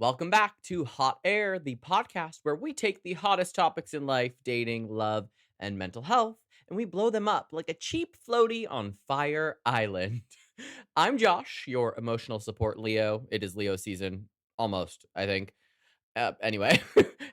Welcome back to Hot Air, the podcast where we take the hottest topics in life, dating, love, and mental health, and we blow them up like a cheap floaty on Fire Island. I'm Josh, your emotional support Leo. It is Leo season, almost, I think. Anyway,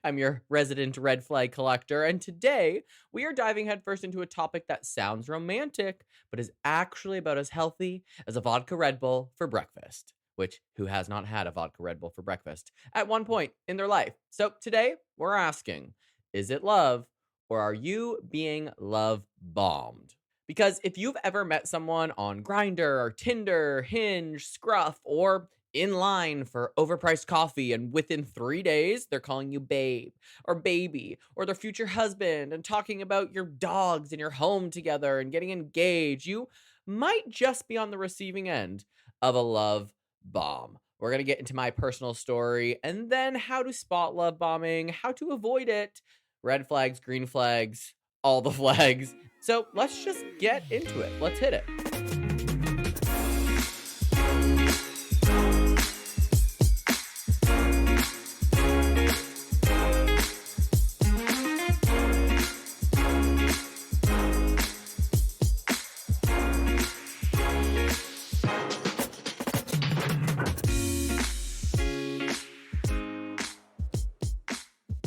I'm your resident red flag collector, and today we are diving headfirst into a topic that sounds romantic, but is actually about as healthy as a vodka Red Bull for breakfast. Which, who has not had a vodka Red Bull for breakfast at one point in their life? So today we're asking, is it love or are you being love bombed? Because if you've ever met someone on Grindr or Tinder, Hinge, Scruff, or in line for overpriced coffee, and within 3 days, they're calling you babe or baby or their future husband and talking about your dogs and your home together and getting engaged, you might just be on the receiving end of a love bomb. We're going to get into my personal story and then how to spot love bombing, how to avoid it, red flags, green flags, all the flags. So let's just get into it. Let's hit it.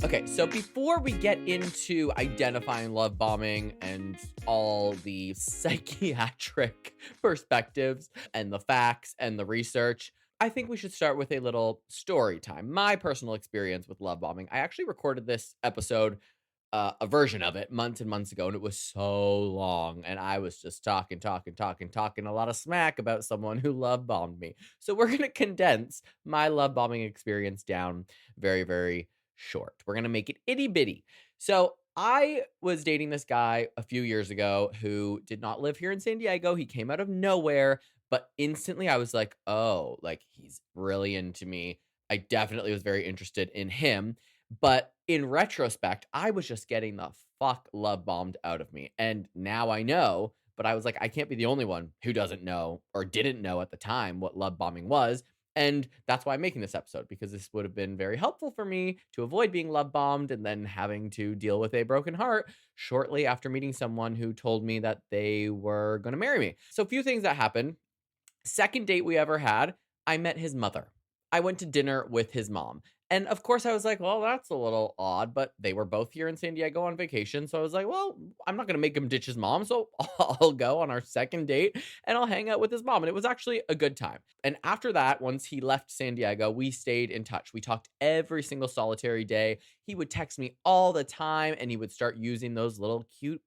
Okay, so before we get into identifying love bombing and all the psychiatric perspectives and the facts and the research, I think we should start with a little story time. My personal experience with love bombing. I actually recorded this episode, a version of it, months and months ago, and it was so long. And I was just talking a lot of smack about someone who love bombed me. So we're going to condense my love bombing experience down very, very short. We're going to make it itty bitty. So I was dating this guy a few years ago who did not live here in San Diego. He came out of nowhere, but instantly I was like, oh, like he's really into me. I definitely was very interested in him. But in retrospect, I was just getting the fuck love bombed out of me. And now I know, but I was like, I can't be the only one who doesn't know or didn't know at the time what love bombing was. And that's why I'm making this episode, because this would have been very helpful for me to avoid being love bombed and then having to deal with a broken heart shortly after meeting someone who told me that they were going to marry me. So a few things that happened. Second date we ever had, I met his mother. I went to dinner with his mom. And of course, I was like, well, that's a little odd, but they were both here in San Diego on vacation. So I was like, well, I'm not going to make him ditch his mom. So I'll go on our second date and I'll hang out with his mom. And it was actually a good time. And after that, once he left San Diego, we stayed in touch. We talked every single solitary day. He would text me all the time and he would start using those little cute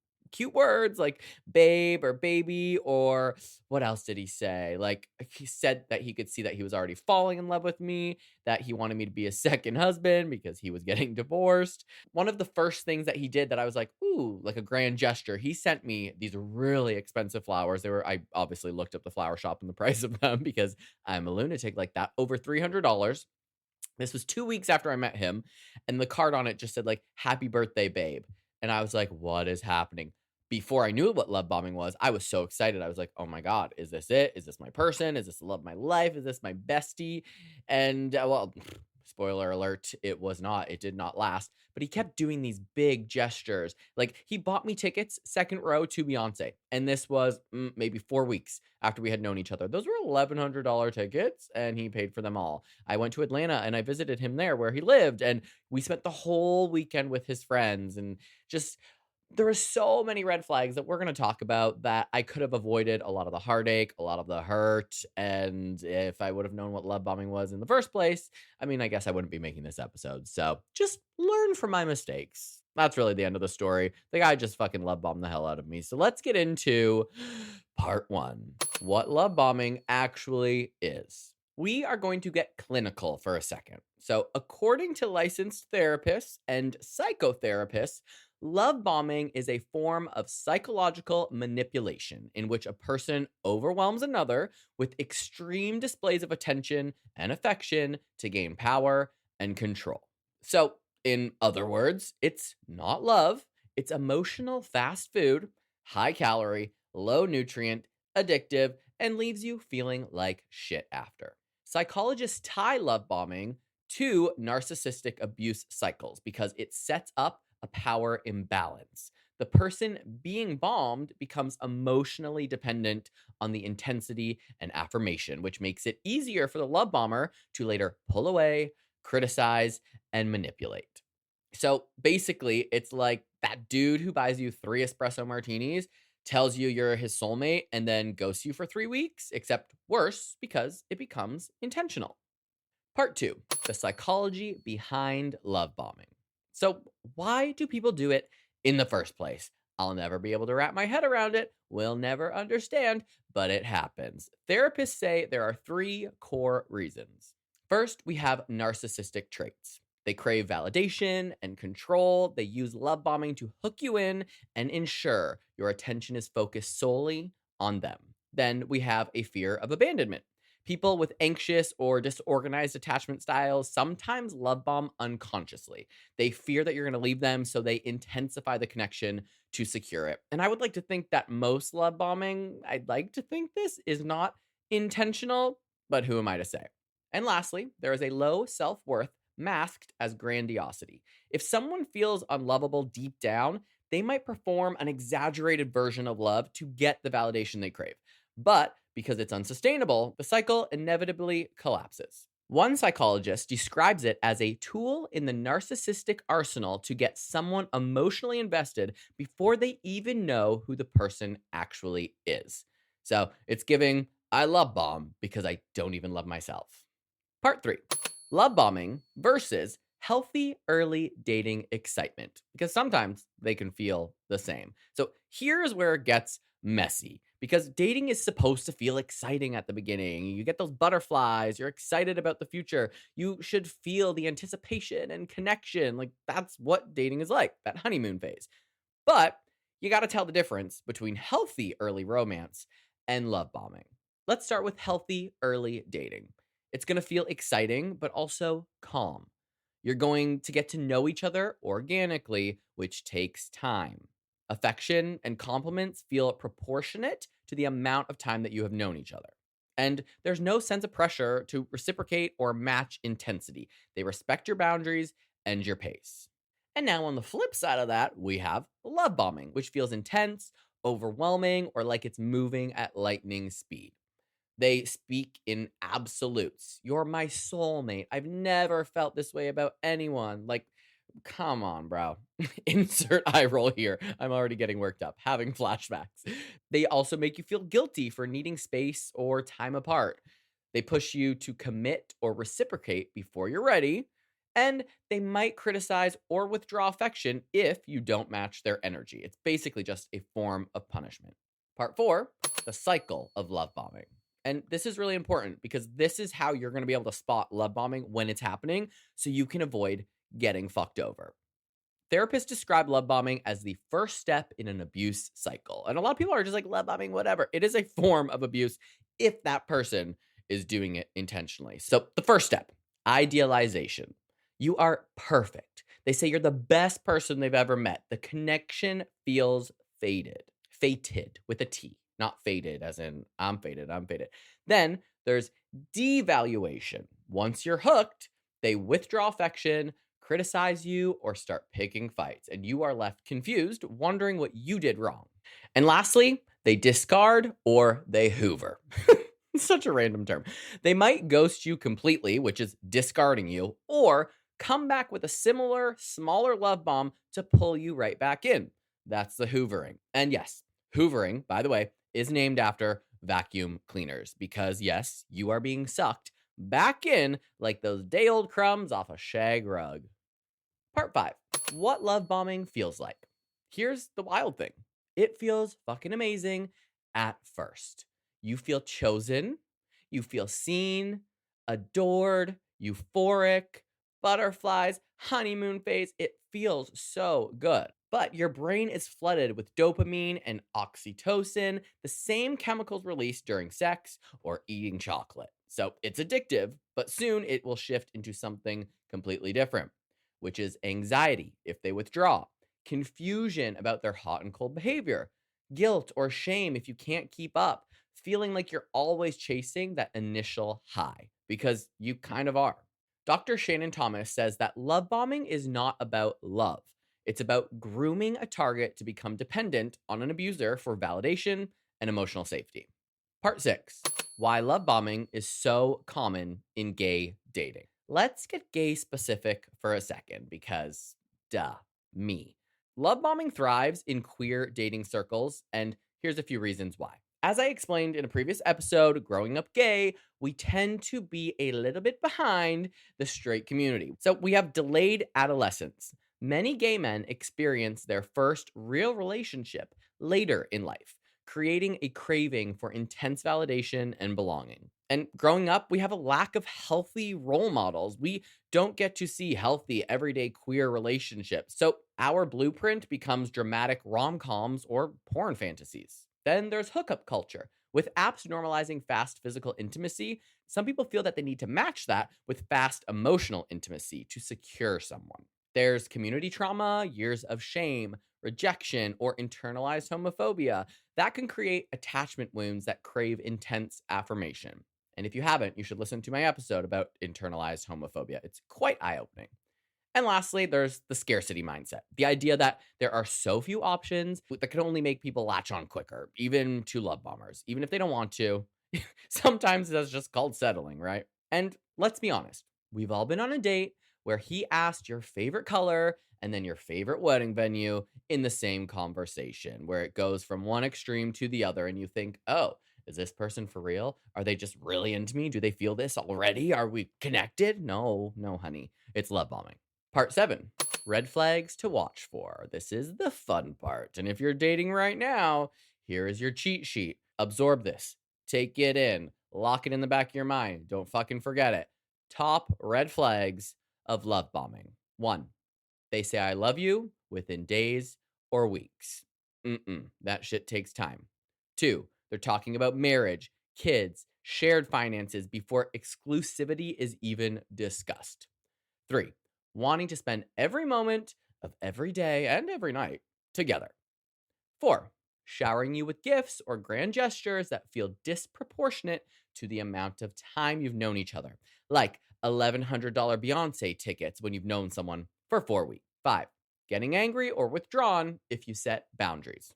words like babe or baby, or what else did he say? Like, he said that he could see that he was already falling in love with me, that he wanted me to be a second husband because he was getting divorced. One of the first things that he did that I was like, ooh, like a grand gesture, he sent me these really expensive flowers. I obviously looked up the flower shop and the price of them because I'm a lunatic like that. Over $300. This was 2 weeks after I met him, and the card on it just said like, happy birthday, babe. And I was like, what is happening? Before I knew what love bombing was, I was so excited. I was like, oh my God, is this it? Is this my person? Is this the love of my life? Is this my bestie? And well, spoiler alert, it was not. It did not last. But he kept doing these big gestures. Like, he bought me tickets, second row, to Beyonce. And this was maybe 4 weeks after we had known each other. Those were $1,100 tickets, and he paid for them all. I went to Atlanta and I visited him there where he lived. And we spent the whole weekend with his friends, and just there were so many red flags that we're going to talk about that I could have avoided a lot of the heartache, a lot of the hurt. And if I would have known what love bombing was in the first place, I mean, I guess I wouldn't be making this episode. So just learn from my mistakes. That's really the end of the story. The guy just fucking love bombed the hell out of me. So let's get into part one, what love bombing actually is. We are going to get clinical for a second. So according to licensed therapists and psychotherapists, love bombing is a form of psychological manipulation in which a person overwhelms another with extreme displays of attention and affection to gain power and control. So, in other words, it's not love, it's emotional fast food, high calorie, low nutrient, addictive, and leaves you feeling like shit after. Psychologists tie love bombing Two, narcissistic abuse cycles, because it sets up a power imbalance. The person being bombed becomes emotionally dependent on the intensity and affirmation, which makes it easier for the love bomber to later pull away, criticize, and manipulate. So basically, it's like that dude who buys you 3 espresso martinis, tells you you're his soulmate, and then ghosts you for 3 weeks, except worse because it becomes intentional. Part two, the psychology behind love bombing. So, why do people do it in the first place? I'll never be able to wrap my head around it. We'll never understand, but it happens. Therapists say there are 3 core reasons. First, we have narcissistic traits. They crave validation and control. They use love bombing to hook you in and ensure your attention is focused solely on them. Then we have a fear of abandonment. People with anxious or disorganized attachment styles sometimes love bomb unconsciously. They fear that you're going to leave them, so they intensify the connection to secure it. And I would like to think that most love bombing, I'd like to think this is not intentional, but who am I to say? And lastly, there is a low self worth masked as grandiosity. If someone feels unlovable deep down, they might perform an exaggerated version of love to get the validation they crave. But because it's unsustainable, the cycle inevitably collapses. One psychologist describes it as a tool in the narcissistic arsenal to get someone emotionally invested before they even know who the person actually is. So it's giving, I love bomb because I don't even love myself. Part three, love bombing versus healthy early dating excitement, because sometimes they can feel the same. So here's where it gets messy, because dating is supposed to feel exciting at the beginning. You get those butterflies, you're excited about the future. You should feel the anticipation and connection. Like that's what dating is like, that honeymoon phase. But you got to tell the difference between healthy early romance and love bombing. Let's start with healthy early dating. It's going to feel exciting, but also calm. You're going to get to know each other organically, which takes time. Affection and compliments feel proportionate to the amount of time that you have known each other. And there's no sense of pressure to reciprocate or match intensity. They respect your boundaries and your pace. And now, on the flip side of that, we have love bombing, which feels intense, overwhelming, or like it's moving at lightning speed. They speak in absolutes. You're my soulmate. I've never felt this way about anyone. Like, come on, bro. Insert eye roll here. I'm already getting worked up, having flashbacks. They also make you feel guilty for needing space or time apart. They push you to commit or reciprocate before you're ready. And they might criticize or withdraw affection if you don't match their energy. It's basically just a form of punishment. Part four, the cycle of love bombing. And this is really important because this is how you're going to be able to spot love bombing when it's happening so you can avoid getting fucked over. Therapists describe love bombing as the first step in an abuse cycle. And a lot of people are just like, love bombing, whatever. It is a form of abuse if that person is doing it intentionally. So the first step, idealization. You are perfect. They say you're the best person they've ever met. The connection feels fated with a T, not faded as in I'm faded. Then there's devaluation. Once you're hooked, they withdraw affection, criticize you, or start picking fights, and you are left confused, wondering what you did wrong. And lastly, they discard or they hoover. Such a random term. They might ghost you completely, which is discarding you, or come back with a similar, smaller love bomb to pull you right back in. That's the hoovering. And yes, hoovering, by the way, is named after vacuum cleaners because, yes, you are being sucked back in like those day-old crumbs off a shag rug. Part 5. What love bombing feels like. Here's the wild thing. It feels fucking amazing at first. You feel chosen, you feel seen, adored, euphoric, butterflies, honeymoon phase. It feels so good. But your brain is flooded with dopamine and oxytocin, the same chemicals released during sex or eating chocolate. So it's addictive, but soon it will shift into something completely different, which is anxiety if they withdraw, confusion about their hot and cold behavior, guilt or shame if you can't keep up, feeling like you're always chasing that initial high, because you kind of are. Dr. Shannon Thomas says that love bombing is not about love. It's about grooming a target to become dependent on an abuser for validation and emotional safety. Part 6: Why love bombing is so common in gay dating. Let's get gay specific for a second because, duh, me. Love bombing thrives in queer dating circles, and here's a few reasons why. As I explained in a previous episode, growing up gay, we tend to be a little bit behind the straight community. So we have delayed adolescence. Many gay men experience their first real relationship later in life, creating a craving for intense validation and belonging. And growing up, we have a lack of healthy role models. We don't get to see healthy, everyday queer relationships. So our blueprint becomes dramatic rom coms or porn fantasies. Then there's hookup culture. With apps normalizing fast physical intimacy, some people feel that they need to match that with fast emotional intimacy to secure someone. There's community trauma, years of shame, rejection, or internalized homophobia that can create attachment wounds that crave intense affirmation. And if you haven't, you should listen to my episode about internalized homophobia. It's quite eye opening. And lastly, there's the scarcity mindset, the idea that there are so few options that can only make people latch on quicker, even to love bombers, even if they don't want to. Sometimes that's just called settling, right? And let's be honest, we've all been on a date where he asked your favorite color and then your favorite wedding venue in the same conversation, where it goes from one extreme to the other, and you think, oh, is this person for real? Are they just really into me? Do they feel this already? Are we connected? No, no, honey. It's love bombing. Part 7: Red flags to watch for. This is the fun part. And if you're dating right now, here is your cheat sheet. Absorb this, take it in, lock it in the back of your mind. Don't fucking forget it. Top red flags of love bombing. 1: They say I love you within days or weeks. That shit takes time. 2: They're talking about marriage, kids, shared finances before exclusivity is even discussed. 3: Wanting to spend every moment of every day and every night together. 4: Showering you with gifts or grand gestures that feel disproportionate to the amount of time you've known each other, like $1,100 Beyonce tickets when you've known someone for 4 weeks. 5: Getting angry or withdrawn if you set boundaries.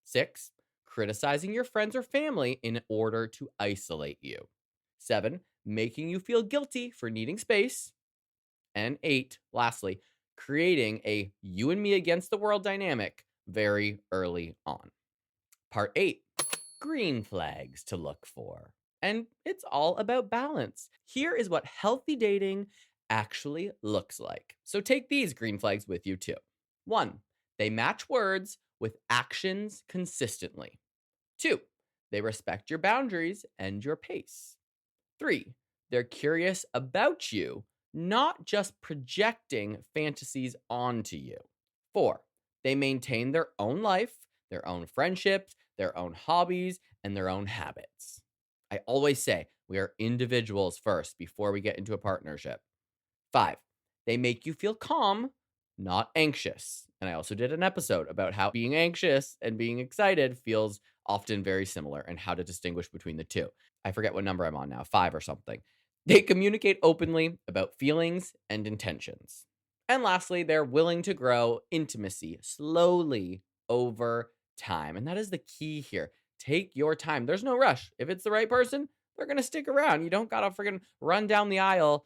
6: Criticizing your friends or family in order to isolate you. 7: Making you feel guilty for needing space. And 8, lastly, creating a you and me against the world dynamic very early on. Part 8: Green flags to look for. And it's all about balance. Here is what healthy dating actually looks like. So take these green flags with you too. 1: They match words with actions consistently. 2: They respect your boundaries and your pace. 3: They're curious about you, not just projecting fantasies onto you. 4: They maintain their own life, their own friendships, their own hobbies, and their own habits. I always say we are individuals first before we get into a partnership. 5: They make you feel calm, not anxious. And I also did an episode about how being anxious and being excited feels often very similar and how to distinguish between the two. I forget what number I'm on now, 5 or something. They communicate openly about feelings and intentions. And lastly, they're willing to grow intimacy slowly over time. And that is the key here. Take your time. There's no rush. If it's the right person, they're going to stick around. You don't got to friggin' run down the aisle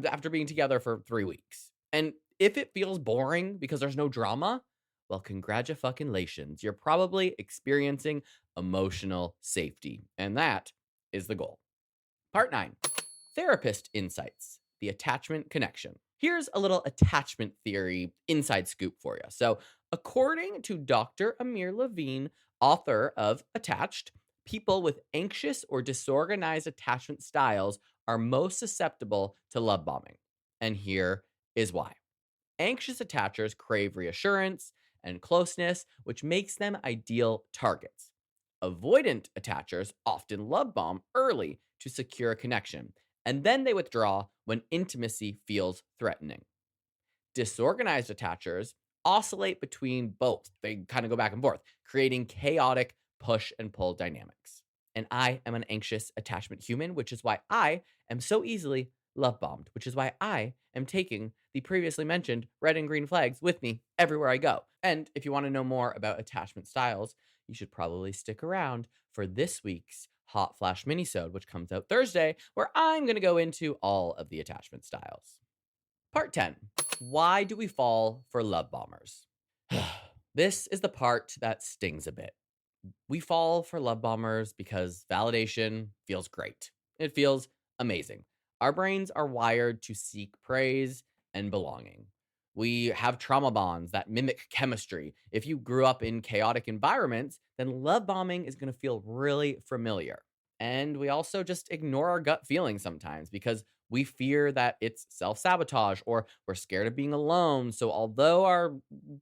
after being together for 3 weeks. And if it feels boring because there's no drama, well, congratulations. You're probably experiencing emotional safety. And that is the goal. Part 9: Therapist insights, the attachment connection. Here's a little attachment theory inside scoop for you. So, according to Dr. Amir Levine, author of Attached, people with anxious or disorganized attachment styles are most susceptible to love bombing. And here is why. Anxious attachers crave reassurance and closeness, which makes them ideal targets. Avoidant attachers often love bomb early to secure a connection, and then they withdraw when intimacy feels threatening. Disorganized attachers oscillate between both. They kind of go back and forth, creating chaotic push and pull dynamics. And I am an anxious attachment human, which is why I am so easily love bombed, which is why I am taking the previously mentioned red and green flags with me everywhere I go. And if you want to know more about attachment styles, you should probably stick around for this week's Hot Flash Minisode, which comes out Thursday, where I'm going to go into all of the attachment styles. Part 10. Why do we fall for love bombers? This is the part that stings a bit. We fall for love bombers because validation feels great. It feels amazing. Our brains are wired to seek praise and belonging. We have trauma bonds that mimic chemistry. If you grew up in chaotic environments, then love bombing is going to feel really familiar. And we also just ignore our gut feelings sometimes because we fear that it's self sabotage or we're scared of being alone. So, although our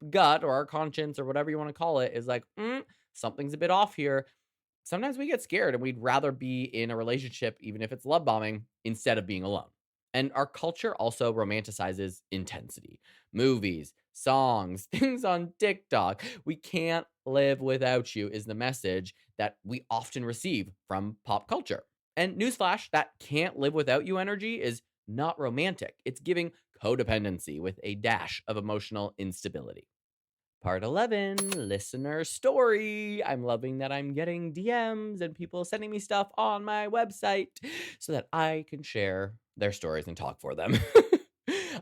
gut or our conscience or whatever you want to call it is like, something's a bit off here, sometimes we get scared and we'd rather be in a relationship, even if it's love bombing, instead of being alone. And our culture also romanticizes intensity. Movies, songs, things on TikTok. We can't live without you is the message that we often receive from pop culture. And newsflash, that can't live without you energy is not romantic. It's giving codependency with a dash of emotional instability. Part 11, listener story. I'm loving that I'm getting DMs and people sending me stuff on my website so that I can share their stories and talk for them.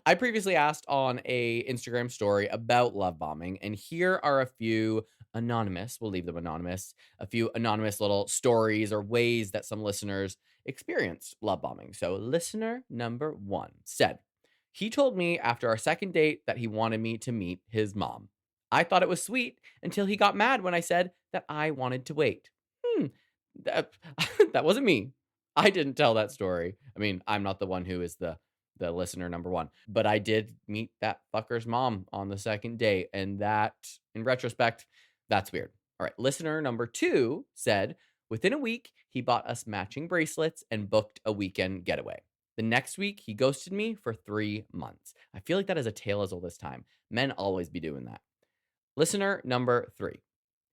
I previously asked on a Instagram story about love bombing, and here are a few anonymous, we'll leave them anonymous, a few anonymous little stories or ways that some listeners experienced love bombing. So, listener number 1 said, he told me after our second date that he wanted me to meet his mom. I thought it was sweet until he got mad when I said that I wanted to wait. Hmm, that, that wasn't me. I didn't tell that story. I mean, I'm not the one who is the listener number 1, but I did meet that fucker's mom on the second date, and that, in retrospect, that's weird. All right, listener number 2 said, within a week, he bought us matching bracelets and booked a weekend getaway. The next week, he ghosted me for 3 months. I feel like that is a tale as old as time. Men always be doing that. Listener number 3.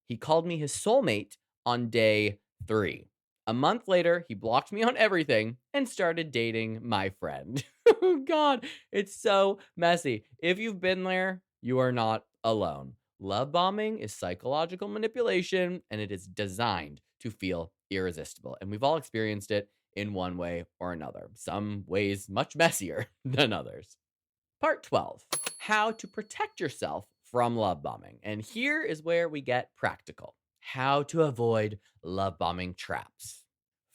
He called me his soulmate on day 3. A month later, he blocked me on everything and started dating my friend. Oh, God, it's so messy. If you've been there, you are not alone. Love bombing is psychological manipulation, and it is designed to feel irresistible. And we've all experienced it in one way or another, some ways much messier than others. Part 12, how to protect yourself from love bombing. And here is where we get practical. How to avoid love bombing traps.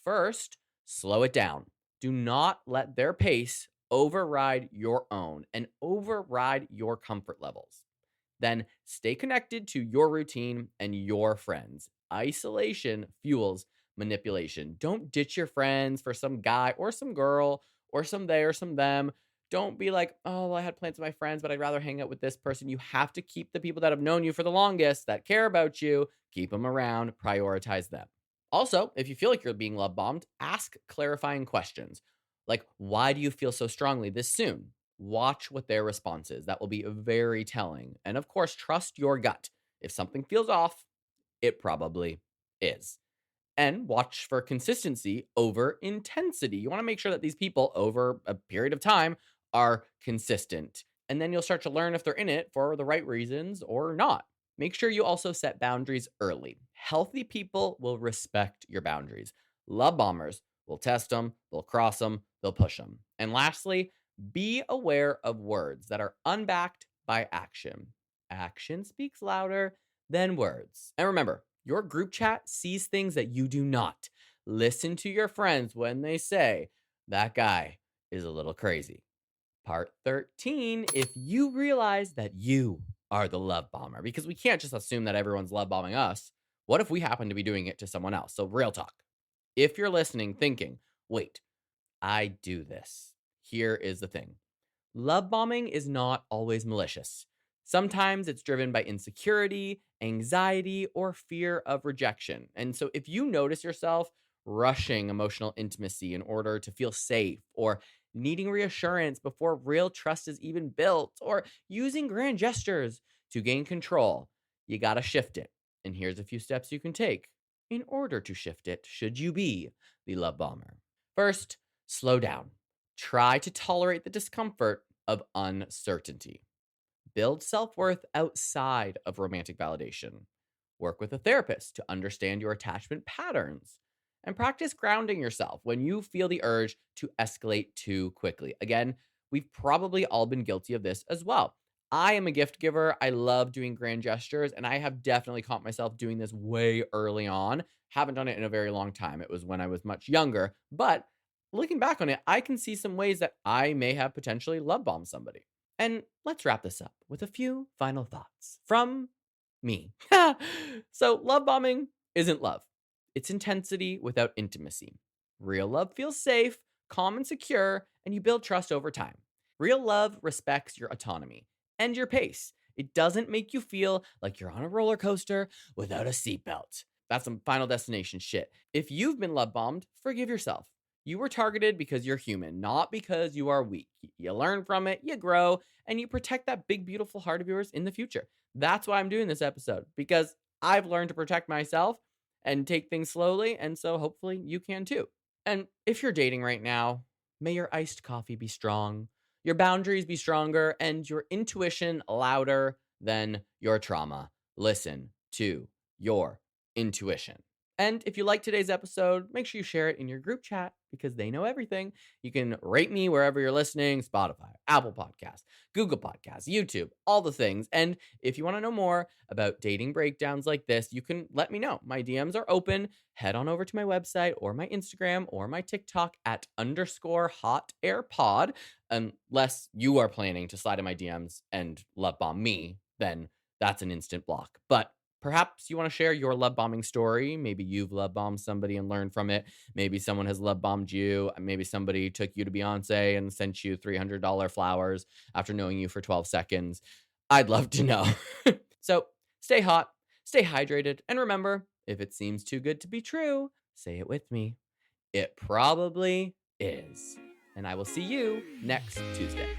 First, slow it down. Do not let their pace override your own and override your comfort levels. Then stay connected to your routine and your friends. Isolation fuels manipulation. Don't ditch your friends for some guy or some girl or some they or some them. Don't be like, oh, well, I had plans with my friends, but I'd rather hang out with this person. You have to keep the people that have known you for the longest, that care about you, keep them around, prioritize them. Also, if you feel like you're being love bombed, ask clarifying questions. Like, why do you feel so strongly this soon? Watch what their response is. That will be very telling. And of course, trust your gut. If something feels off, it probably is. And watch for consistency over intensity. You want to make sure that these people over a period of time are consistent. And then you'll start to learn if they're in it for the right reasons or not. Make sure you also set boundaries early. Healthy people will respect your boundaries. Love bombers will test them, they'll cross them, they'll push them. And lastly, be aware of words that are unbacked by action. Action speaks louder than words. And remember, your group chat sees things that you do not. Listen to your friends when they say, that guy is a little crazy. Part 13, if you realize that you are the love bomber, because we can't just assume that everyone's love bombing us. What if we happen to be doing it to someone else? So, real talk. If you're listening, thinking, wait, I do this. Here is the thing. Love bombing is not always malicious. Sometimes it's driven by insecurity, anxiety, or fear of rejection. And so if you notice yourself rushing emotional intimacy in order to feel safe, or needing reassurance before real trust is even built, or using grand gestures to gain control, you gotta shift it. And here's a few steps you can take in order to shift it, should you be the love bomber. First, slow down. Try to tolerate the discomfort of uncertainty. Build self worth outside of romantic validation. Work with a therapist to understand your attachment patterns. And practice grounding yourself when you feel the urge to escalate too quickly. Again, we've probably all been guilty of this as well. I am a gift giver. I love doing grand gestures, and I have definitely caught myself doing this way early on. Haven't done it in a very long time. It was when I was much younger. But looking back on it, I can see some ways that I may have potentially love bombed somebody. And let's wrap this up with a few final thoughts from me. So, love bombing isn't love, it's intensity without intimacy. Real love feels safe, calm, and secure, and you build trust over time. Real love respects your autonomy and your pace. It doesn't make you feel like you're on a roller coaster without a seatbelt. That's some final destination shit. If you've been love bombed, forgive yourself. You were targeted because you're human, not because you are weak. You learn from it, you grow, and you protect that big, beautiful heart of yours in the future. That's why I'm doing this episode, because I've learned to protect myself and take things slowly. And so hopefully you can too. And if you're dating right now, may your iced coffee be strong, your boundaries be stronger, and your intuition louder than your trauma. Listen to your intuition. And if you like today's episode, make sure you share it in your group chat because they know everything. You can rate me wherever you're listening: Spotify, Apple Podcasts, Google Podcasts, YouTube, all the things. And if you want to know more about dating breakdowns like this, you can let me know. My DMs are open. Head on over to my website or my Instagram or my TikTok at _hotairpod. Unless you are planning to slide in my DMs and love bomb me, then that's an instant block. But perhaps you want to share your love bombing story. Maybe you've love bombed somebody and learned from it. Maybe someone has love bombed you. Maybe somebody took you to Beyonce and sent you $300 flowers after knowing you for 12 seconds. I'd love to know. So stay hot, stay hydrated, and remember, if it seems too good to be true, say it with me. It probably is. And I will see you next Tuesday.